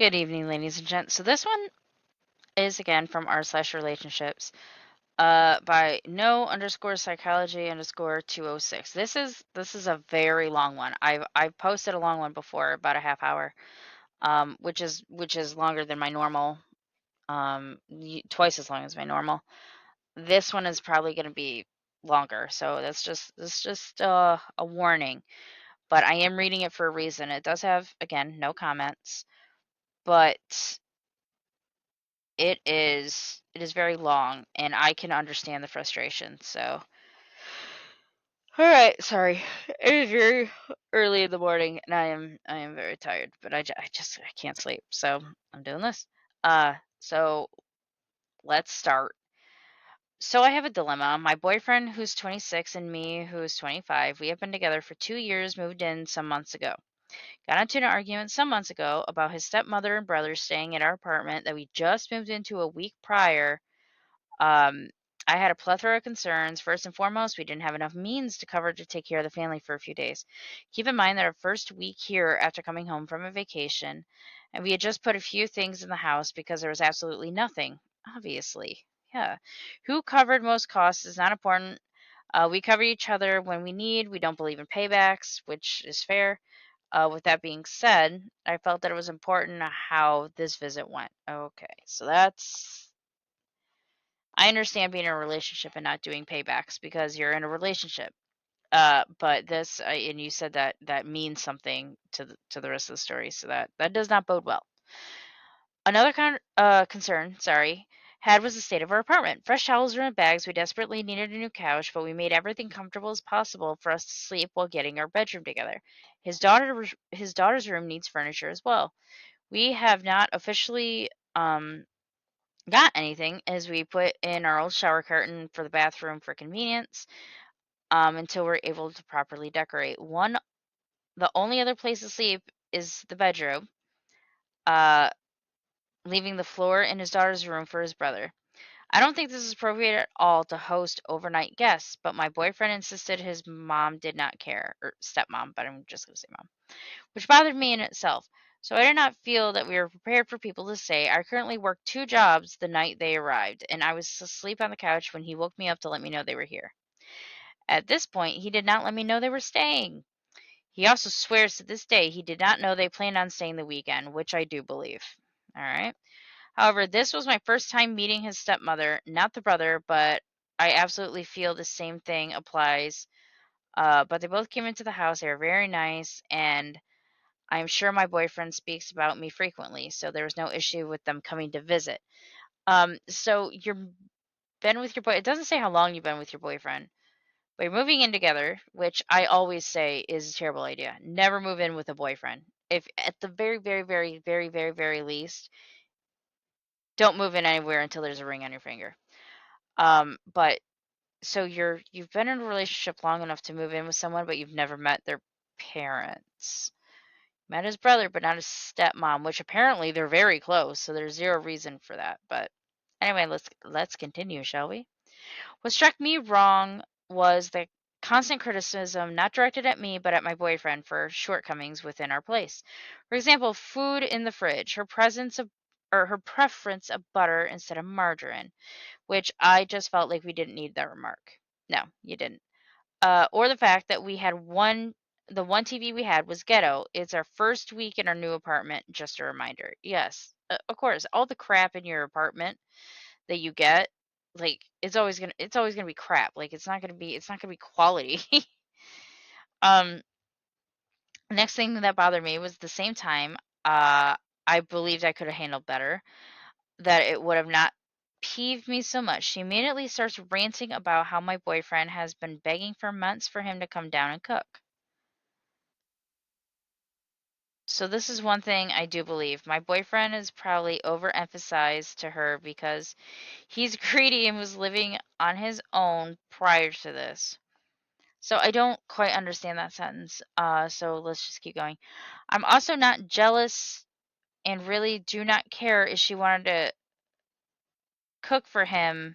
Good evening, ladies and gents. So this one is again from r/relationships, by no underscore psychology underscore 206. This is a very long one. I've posted a long one before, about a half hour, which is longer than my normal, twice as long as my normal. This one is probably going to be longer, so that's just a warning. But I am reading it for a reason. It does have, again, no comments, but it is very long, and I can understand the frustration. So, all right, sorry. It is very early in the morning, and I am very tired, but I can't sleep. So, I'm doing this. So let's start. So I have a dilemma. My boyfriend, who's 26, and me, who's 25, we have been together for 2 years, moved in some months ago. Got into an argument some months ago about his stepmother and brother staying at our apartment that we just moved into a week prior. Um, I had a plethora of concerns. First and foremost, we didn't have enough means to cover to take care of the family for a few days. Keep in mind that our first week here after coming home from a vacation, and we had just put a few things in the house because there was absolutely nothing. Obviously. Yeah. Who covered most costs is not important. We cover each other when we need. We don't believe in paybacks, which is fair. With that being said, I felt that it was important how this visit went. Okay, so I understand being in a relationship and not doing paybacks because you're in a relationship. But and you said that that means something to the rest of the story, so that does not bode well. Another concern, sorry, had was the state of our apartment. Fresh towels were in bags. We desperately needed a new couch, but we made everything comfortable as possible for us to sleep while getting our bedroom together. His daughter's room needs furniture as well. We have not officially got anything as we put in our old shower curtain for the bathroom for convenience, until we're able to properly decorate. The only other place to sleep is the bedroom, uh, leaving the floor in his daughter's room for his brother. I don't think this is appropriate at all to host overnight guests, but my boyfriend insisted his mom did not care, or stepmom, but I'm just going to say mom, which bothered me in itself. So I did not feel that we were prepared for people to stay. I currently worked two jobs the night they arrived, and I was asleep on the couch when he woke me up to let me know they were here. At this point, he did not let me know they were staying. He also swears to this day he did not know they planned on staying the weekend, which I do believe. All right. However, this was my first time meeting his stepmother, not the brother, but I absolutely feel the same thing applies. But they both came into the house. They were very nice, and I'm sure my boyfriend speaks about me frequently, so there was no issue with them coming to visit. So you're been with your boy. It doesn't say how long you've been with your boyfriend, but you're moving in together, which I always say is a terrible idea. Never move in with a boyfriend. If at the very, very, very, very, very, very least, don't move in anywhere until there's a ring on your finger. But so you've been in a relationship long enough to move in with someone, but you've never met their parents. Met his brother, but not his stepmom, which apparently they're very close, so there's zero reason for that. But anyway, let's continue, shall we? What struck me wrong was the constant criticism, not directed at me, but at my boyfriend for shortcomings within our place. For example, food in the fridge, her preference of butter instead of margarine, which I just felt like we didn't need that remark. No, you didn't. Or the fact that the one TV we had was ghetto. It's our first week in our new apartment. Just a reminder. Yes, of course, all the crap in your apartment that you get, like it's always gonna be crap. Like it's not gonna be quality. um, Next thing that bothered me was the same time. Uh, I believed I could have handled better. That it would have not peeved me so much. She immediately starts ranting about how my boyfriend has been begging for months for him to come down and cook. So this is one thing I do believe. My boyfriend is probably overemphasized to her because he's greedy and was living on his own prior to this. So I don't quite understand that sentence. So let's just keep going. I'm also not jealous and really do not care if she wanted to cook for him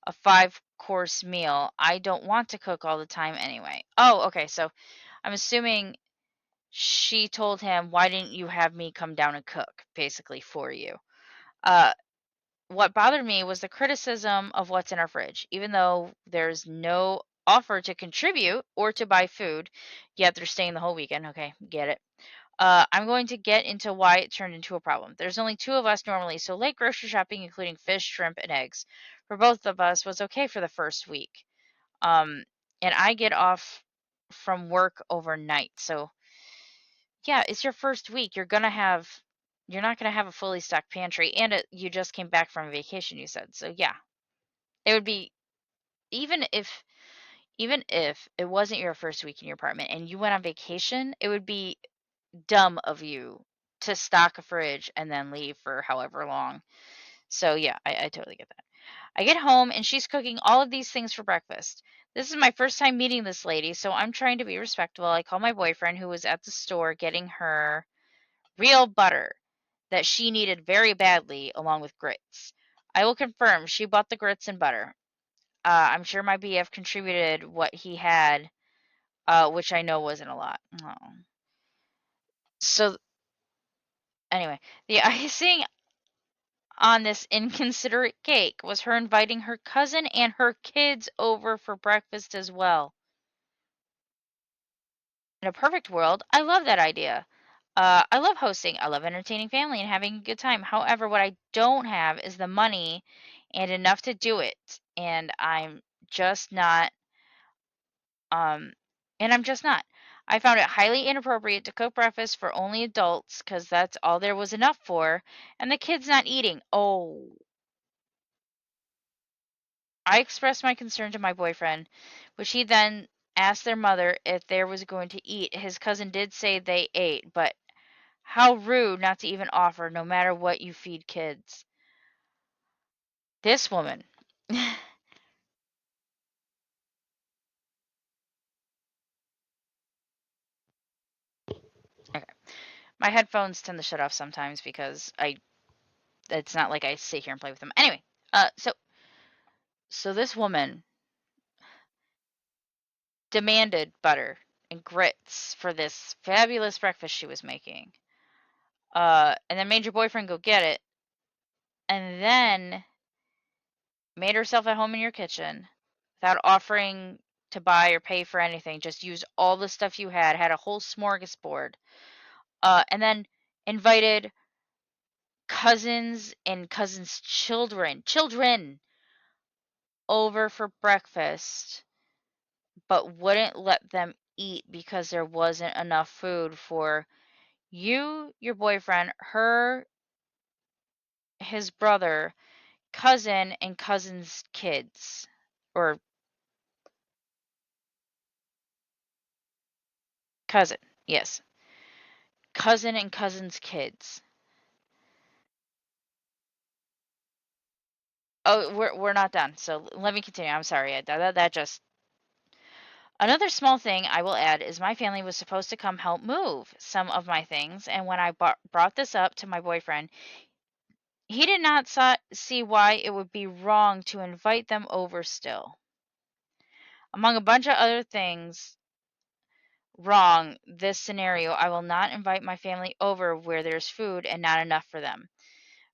a 5-course meal. I don't want to cook all the time anyway. Oh, okay. So I'm assuming she told him, "Why didn't you have me come down and cook, basically, for you?" Uh, what bothered me was the criticism of what's in our fridge, even though there's no offer to contribute or to buy food, yet they're staying the whole weekend. Okay, get it. I'm going to get into why it turned into a problem. There's only two of us normally, so late grocery shopping, including fish, shrimp, and eggs, for both of us was okay for the first week. Um, and I get off from work overnight, so yeah, it's your first week. You're not gonna have a fully stocked pantry, and you just came back from vacation, you said. So yeah, it would be even if even if it wasn't your first week in your apartment and you went on vacation, it would be dumb of you to stock a fridge and then leave for however long. So yeah, I totally get that. I get home and she's cooking all of these things for breakfast. This is my first time meeting this lady, so I'm trying to be respectful. I call my boyfriend who was at the store getting her real butter that she needed very badly, along with grits. I will confirm she bought the grits and butter. I'm sure my BF contributed what he had, which I know wasn't a lot. Oh. So anyway, the icing on this inconsiderate cake was her inviting her cousin and her kids over for breakfast as well. In a perfect world, I love that idea. I love hosting. I love entertaining family and having a good time. However, what I don't have is the money and enough to do it. And I'm just not, um, and I'm just not. I found it highly inappropriate to cook breakfast for only adults because that's all there was enough for, and the kids not eating. Oh, I expressed my concern to my boyfriend, which he then asked their mother if they was going to eat. His cousin did say they ate, but how rude not to even offer, no matter what you feed kids. This woman. Okay. My headphones tend to shut off sometimes because it's not like I sit here and play with them. Anyway, so this woman demanded butter and grits for this fabulous breakfast she was making. And then made your boyfriend go get it, and then made herself at home in your kitchen without offering to buy or pay for anything. Just used all the stuff you had a whole smorgasbord. And then invited cousins and cousins' children over for breakfast, but wouldn't let them eat because there wasn't enough food for you, your boyfriend, her, his brother, cousin, and cousin's kids. Or cousin, yes. Cousin and cousin's kids. Oh, we're not done. So let me continue. I'm sorry. That just another small thing I will add is my family was supposed to come help move some of my things, and when I brought this up to my boyfriend, he did not see why it would be wrong to invite them over still. Among a bunch of other things wrong this scenario, I will not invite my family over where there's food and not enough for them.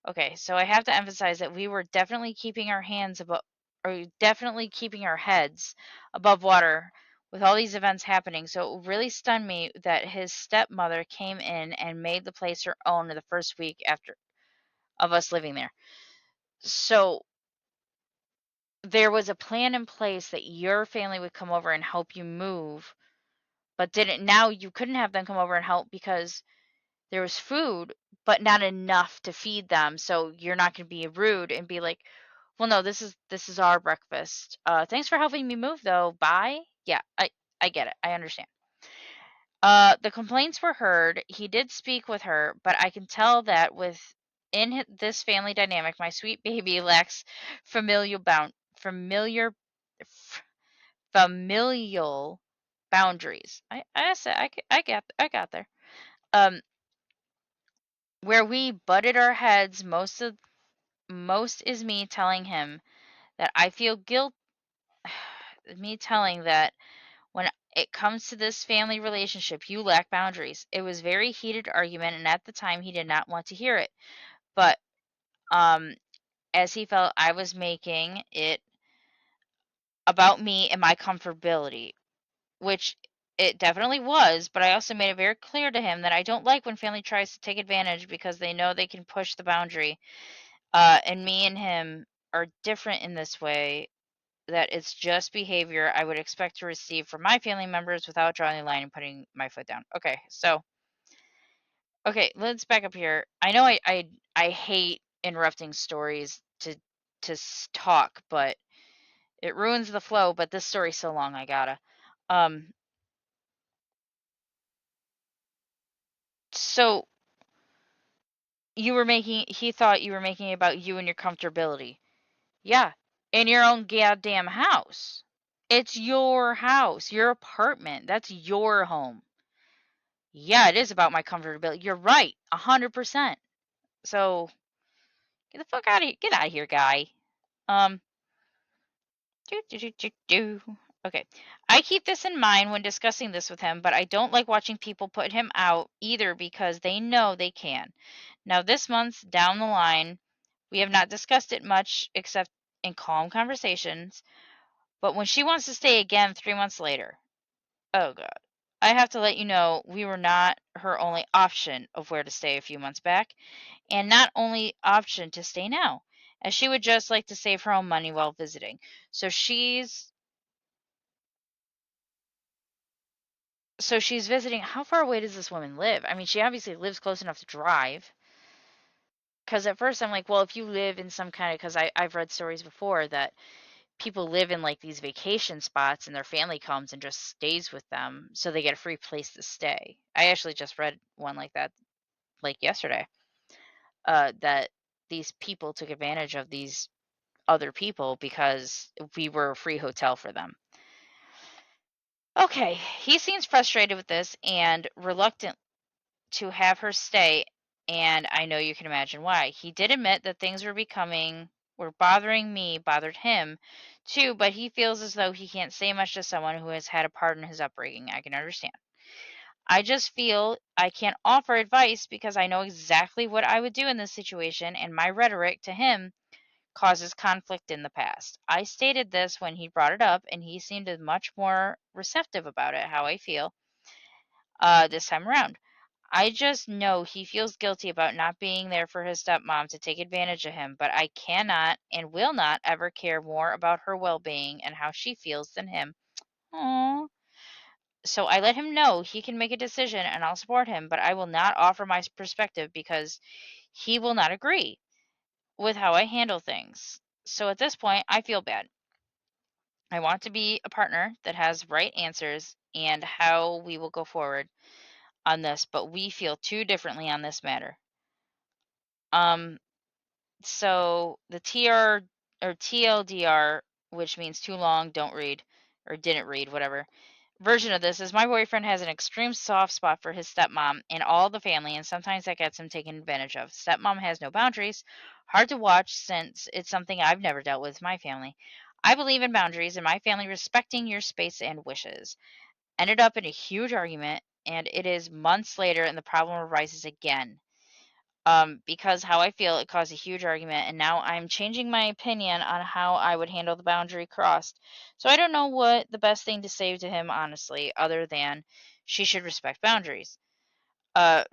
Okay, so I have to emphasize that we were definitely keeping our hands above, or definitely keeping our heads above water with all these events happening. So it really stunned me that his stepmother came in and made the place her own in the first week after of us living there. So there was a plan in place that your family would come over and help you move, but didn't. Now you couldn't have them come over and help because there was food, but not enough to feed them. So you're not going to be rude and be like, "Well, no, this is our breakfast. Thanks for helping me move, though. Bye." Yeah, I get it. I understand. The complaints were heard. He did speak with her, but I can tell that this family dynamic, my sweet baby lacks familial bound familiar f- familial boundaries. I said I got there. Um, where we butted our heads, most is me telling him that I feel guilt. Me telling that when It comes to this family relationship. You lack boundaries. It was very heated argument, and at the time he did not want to hear it. But um as he felt I was making it about me and my comfortability, which it definitely was, but I also made it very clear to him that I don't like when family tries to take advantage because they know they can push the boundary. And me and him are different in this way, that it's just behavior I would expect to receive from my family members without drawing a line and putting my foot down. Okay, so okay, let's back up here. I know I hate interrupting stories to talk, but it ruins the flow. But this story's so long, I gotta. Um, so he thought you were making it about you and your comfortability. Yeah, in your own goddamn house. It's your house, your apartment. That's your home. Yeah, it is about my comfortability. You're right, 100%. So get the fuck out of here. Get out of here, guy. Um, do do do do do. Okay, I keep this in mind when discussing this with him, but I don't like watching people put him out either because they know they can. Now, this month down the line, we have not discussed it much except in calm conversations. But when she wants to stay again 3 months later, oh God. I have to let you know we were not her only option of where to stay a few months back, and not only option to stay now, as she would just like to save her own money while visiting. So she's visiting. How far away does this woman live? I mean, she obviously lives close enough to drive. Because at first I'm like, well, if you live in some kind of, because I've read stories before that people live in like these vacation spots and their family comes and just stays with them so they get a free place to stay. I actually just read one like that like yesterday. That these people took advantage of these other people because we were a free hotel for them. Okay, he seems frustrated with this and reluctant to have her stay, and I know you can imagine why. He did admit that things were bothering me, bothered him too, but he feels as though he can't say much to someone who has had a part in his upbringing. I can understand. I just feel I can't offer advice because I know exactly what I would do in this situation, and my rhetoric to him causes conflict in the past. I stated this when he brought it up, and he seemed much more receptive about it, how I feel, this time around. I just know he feels guilty about not being there for his stepmom to take advantage of him, but I cannot and will not ever care more about her well being and how she feels than him. Aww. So I let him know he can make a decision and I'll support him, but I will not offer my perspective because he will not agree with how I handle things. So at this point, I feel bad. I want to be a partner that has right answers and how we will go forward on this, but we feel too differently on this matter. Um, so the TR or TLDR, which means too long, don't read, or didn't read, whatever, version of this is my boyfriend has an extreme soft spot for his stepmom and all the family, and sometimes that gets him taken advantage of. Stepmom has no boundaries, hard to watch since it's something I've never dealt with my family. I believe in boundaries and my family respecting your space and wishes. Ended up in a huge argument, and it is months later, and the problem arises again. Because how I feel, it caused a huge argument, and now I'm changing my opinion on how I would handle the boundary crossed. So I don't know what the best thing to say to him, honestly, other than she should respect boundaries.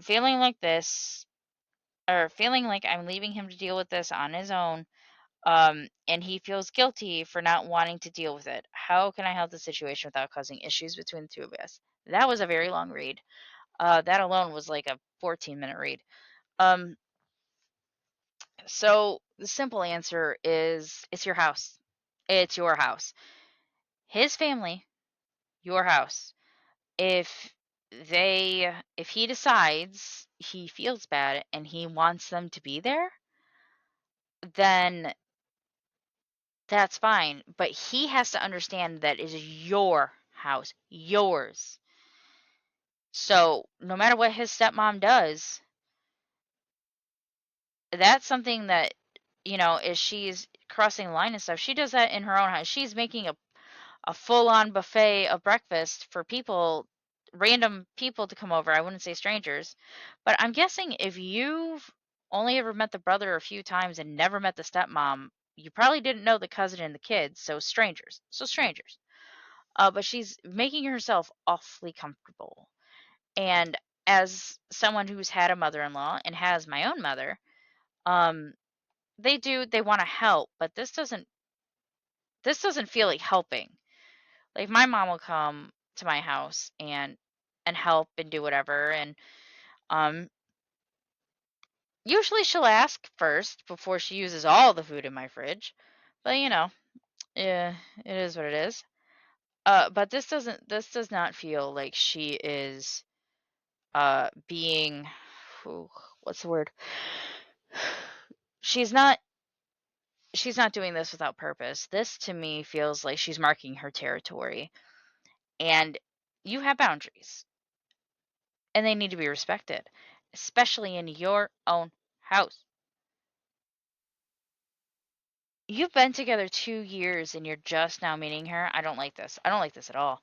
Feeling like this, or feeling like I'm leaving him to deal with this on his own, and he feels guilty for not wanting to deal with it. How can I help the situation without causing issues between the two of us? That was a very long read. That alone was like a 14-minute read. Um, So the simple answer is it's your house. It's your house. His family, your house. If if he decides he feels bad and he wants them to be there, then that's fine. But he has to understand that it is your house, yours. So no matter what his stepmom does, that's something that, is she's crossing the line and stuff. She does that in her own house. She's making a full-on buffet of breakfast for people, random people to come over. I wouldn't say strangers, but I'm guessing if you've only ever met the brother a few times and never met the stepmom, you probably didn't know the cousin and the kids, so strangers. So strangers. But she's making herself awfully comfortable. And as someone who's had a mother-in-law and has my own mother, um, they want to help, but this doesn't feel like helping. Like my mom will come to my house and help and do whatever, and um usually she'll ask first before she uses all the food in my fridge. But yeah, it is what it is. But this does not feel like she is being whew, what's the word? She's not she's not doing this without purpose. This to me feels like she's marking her territory, and you have boundaries and they need to be respected, especially in your own house. You've been together 2 years and you're just now meeting her. I don't like this. I don't like this at all.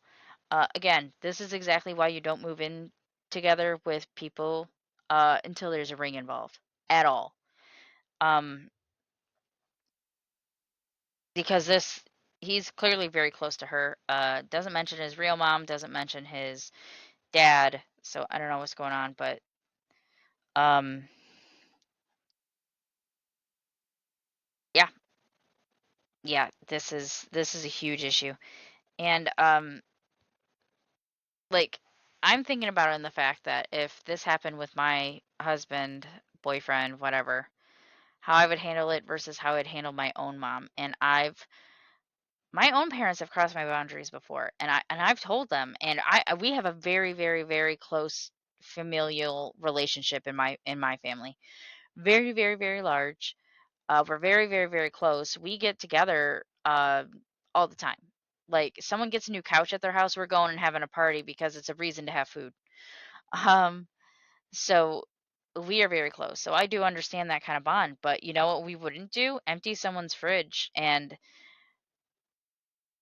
Again, this is exactly why you don't move in together with people until there's a ring involved at all. Um, because he's clearly very close to her. Doesn't mention his real mom, doesn't mention his dad. So I don't know what's going on, but um, yeah, yeah, this is a huge issue. And like I'm thinking about it in the fact that if this happened with my husband, boyfriend, whatever, how I would handle it versus how I'd handle my own mom. And my own parents have crossed my boundaries before, and I've told them, and we have a very, very, very close familial relationship in my family. Very, very, very large. We're very, very, very close. We get together all the time. Like someone gets a new couch at their house, we're going and having a party because it's a reason to have food. Um, so we are very close. So I do understand that kind of bond, but you know what we wouldn't do? Empty someone's fridge and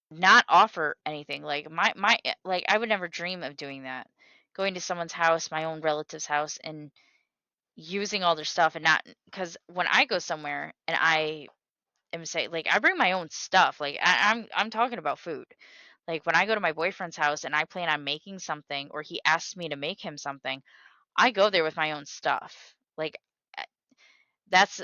not offer anything. Like like I would never dream of doing that. Going to someone's house, my own relative's house, and using all their stuff and not because when I go somewhere and I am say like I bring my own stuff. Like I'm talking about food. Like when I go to my boyfriend's house and I plan on making something or he asks me to make him something, I go there with my own stuff. Like uh, that's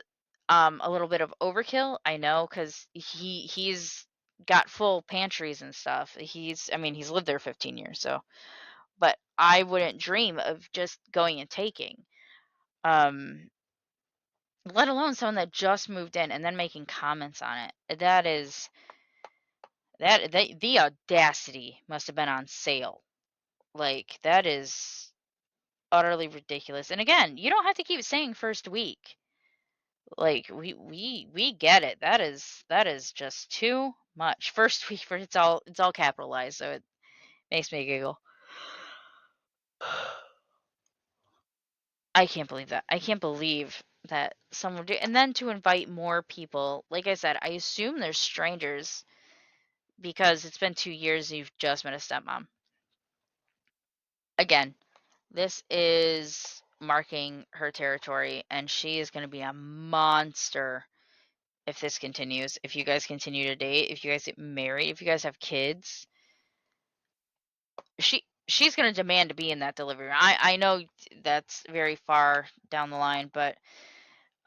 a little bit of overkill, I know, because he's got full pantries and stuff. I mean, he's lived there 15 years, so but I wouldn't dream of just going and taking. Um, let alone someone that just moved in and then making comments on it. The audacity must have been on sale. Like that is utterly ridiculous. And again, you don't have to keep saying first week. Like we get it. That is just too much. First week for it's all capitalized, so it makes me giggle. I can't believe that. I can't believe that someone do and then to invite more people. Like I said, I assume they're strangers because it's been 2 years and you've just met a stepmom. Again, this is marking her territory and she is going to be a monster if this continues. If you guys continue to date, if you guys get married, if you guys have kids, she's gonna demand to be in that delivery room. I know that's very far down the line, but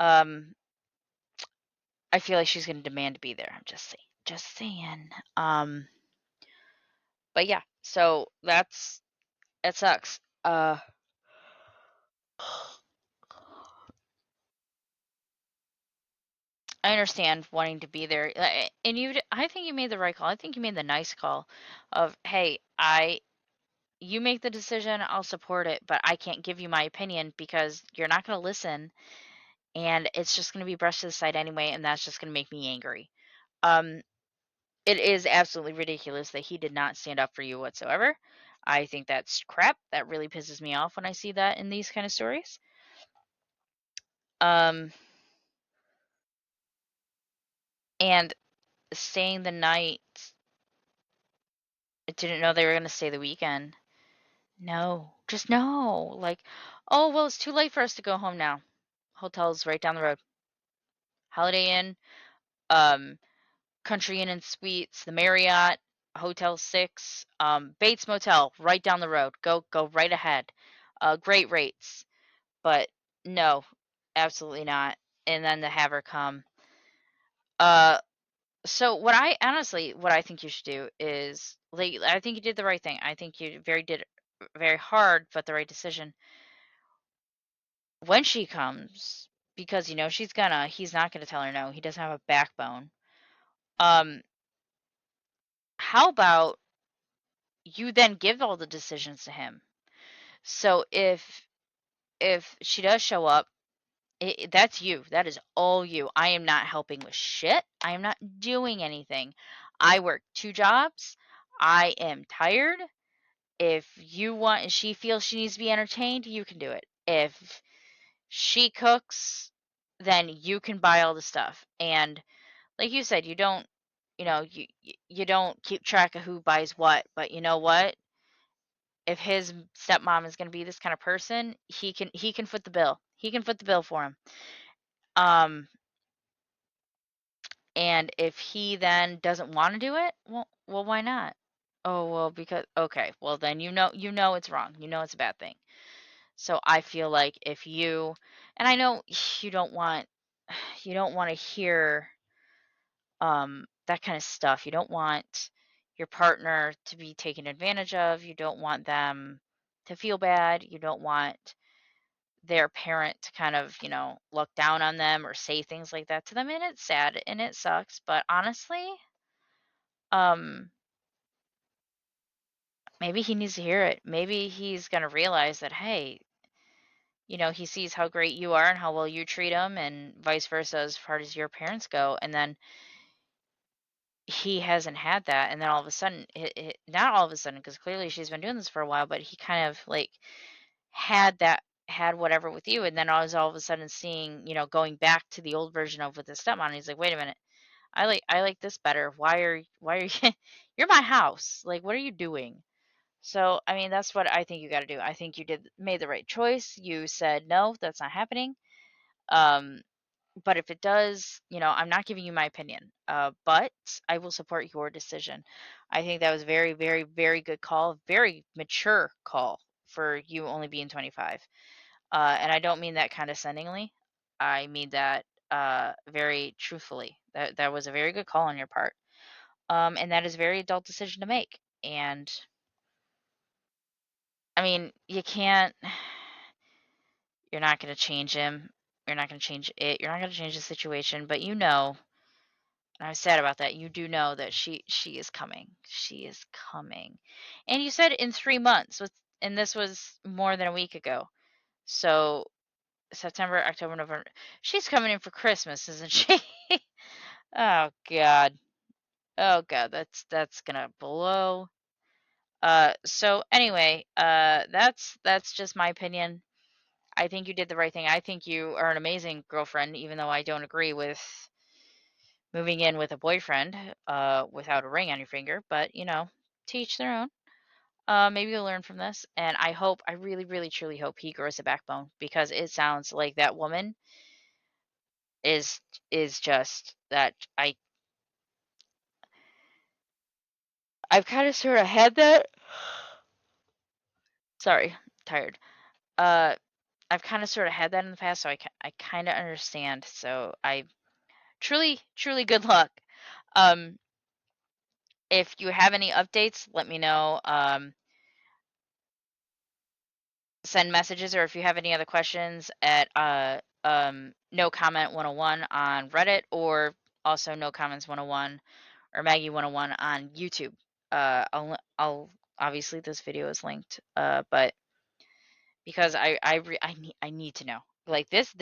um, I feel like she's gonna demand to be there. I'm just saying, just saying. But yeah, so it sucks. I understand wanting to be there, and I think you made the right call. I think you made the nice call of, hey, you make the decision, I'll support it, but I can't give you my opinion because you're not gonna listen and it's just going to be brushed to the side anyway, and that's just going to make me angry. Um, it is absolutely ridiculous that he did not stand up for you whatsoever. I think that's crap. That really pisses me off when I see that in these kind of stories. Um, and staying the night, I didn't know they were gonna stay the weekend. No, just no. Like, oh well, it's too late for us to go home now. Hotel's right down the road. Holiday Inn, um, Country Inn and Suites, the Marriott, Hotel 6, Bates Motel, right down the road. Go right ahead. Great rates, but no, absolutely not. And then to have her come. Uh, so what I think you should do is, like, I think you did the right thing. I think you did very hard, but the right decision. When she comes, because you know he's not gonna tell her no. He doesn't have a backbone. Um, how about you then give all the decisions to him? So if she does show up, that's you. That is all you. I am not helping with shit. I am not doing anything. I work two jobs. I am tired. If you want and she feels she needs to be entertained, you can do it. If she cooks, then you can buy all the stuff. And like you said, you don't, you don't keep track of who buys what, but you know what? If his stepmom is going to be this kind of person, he can foot the bill. He can foot the bill for him. Um, and if he then doesn't want to do it, well, why not? Oh well, because okay, well then you know it's wrong. You know it's a bad thing. So I feel like if you, and I know you don't want, you don't want to hear that kind of stuff. You don't want your partner to be taken advantage of. You don't want them to feel bad. You don't want their parent to kind of, look down on them or say things like that to them. And it's sad and it sucks. But honestly, um, maybe he needs to hear it. Maybe he's going to realize that, hey, he sees how great you are and how well you treat him, and vice versa as far as your parents go. And then he hasn't had that. And then all of a sudden, not all of a sudden, because clearly she's been doing this for a while, but he kind of like had that, had whatever with you. And then I was all of a sudden seeing, going back to the old version of with his stepmom. And he's like, wait a minute. I like this better. Why are you you're my house. Like, what are you doing? So, I mean, that's what I think you got to do. I think you made the right choice. You said, no, that's not happening. Um, but if it does, I'm not giving you my opinion. But I will support your decision. I think that was very, very, very good call. Very mature call for you only being 25. And I don't mean that condescendingly. I mean that very truthfully. That was a very good call on your part. And that is a very adult decision to make. And I mean, you can't. You're not going to change him. You're not going to change it. You're not going to change the situation. But and I was sad about that. You do know that she is coming. She is coming. And you said in 3 months, and this was more than a week ago. So September, October, November. She's coming in for Christmas, isn't she? Oh God. Oh God, that's gonna blow. So anyway, that's just my opinion. I think you did the right thing. I think you are an amazing girlfriend, even though I don't agree with moving in with a boyfriend, without a ring on your finger. But teach their own. Maybe you'll learn from this, and I really, really, truly hope he grows a backbone, because it sounds like that woman is just that. I've kind of sort of had that. Sorry, tired. Uh, I've kind of sort of had that in the past, so I kind of understand. So I truly, truly good luck. Um, if you have any updates, let me know. Send messages, or if you have any other questions at no comment 101 on Reddit, or also no comments 101 or Maggie 101 on YouTube. I'll obviously this video is linked, but because I need to know. Like this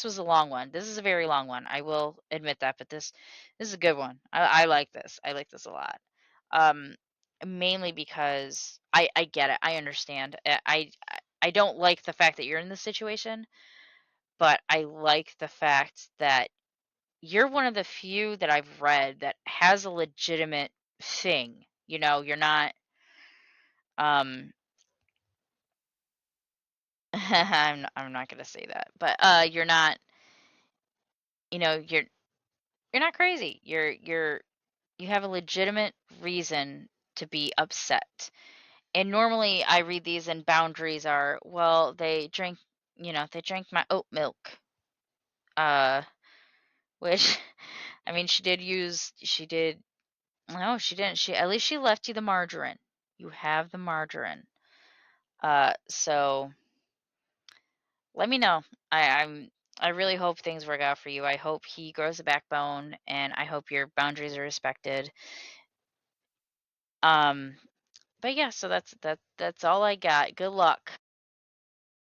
was a long one. This is a very long one. I will admit that, but this is a good one. I like this. I like this a lot. Um, Mainly because I get it. I understand. I don't like the fact that you're in this situation, but I like the fact that you're one of the few that I've read that has a legitimate thing. You're not um I'm not gonna say that, but you're not, you're not crazy. You have a legitimate reason to be upset. And normally I read these and boundaries are, well, they drank my oat milk. Uh which I mean she did no, she didn't. She at least she left you the margarine. You have the margarine. So let me know. I really hope things work out for you. I hope he grows a backbone and I hope your boundaries are respected. Um but yeah, so that's all I got. Good luck.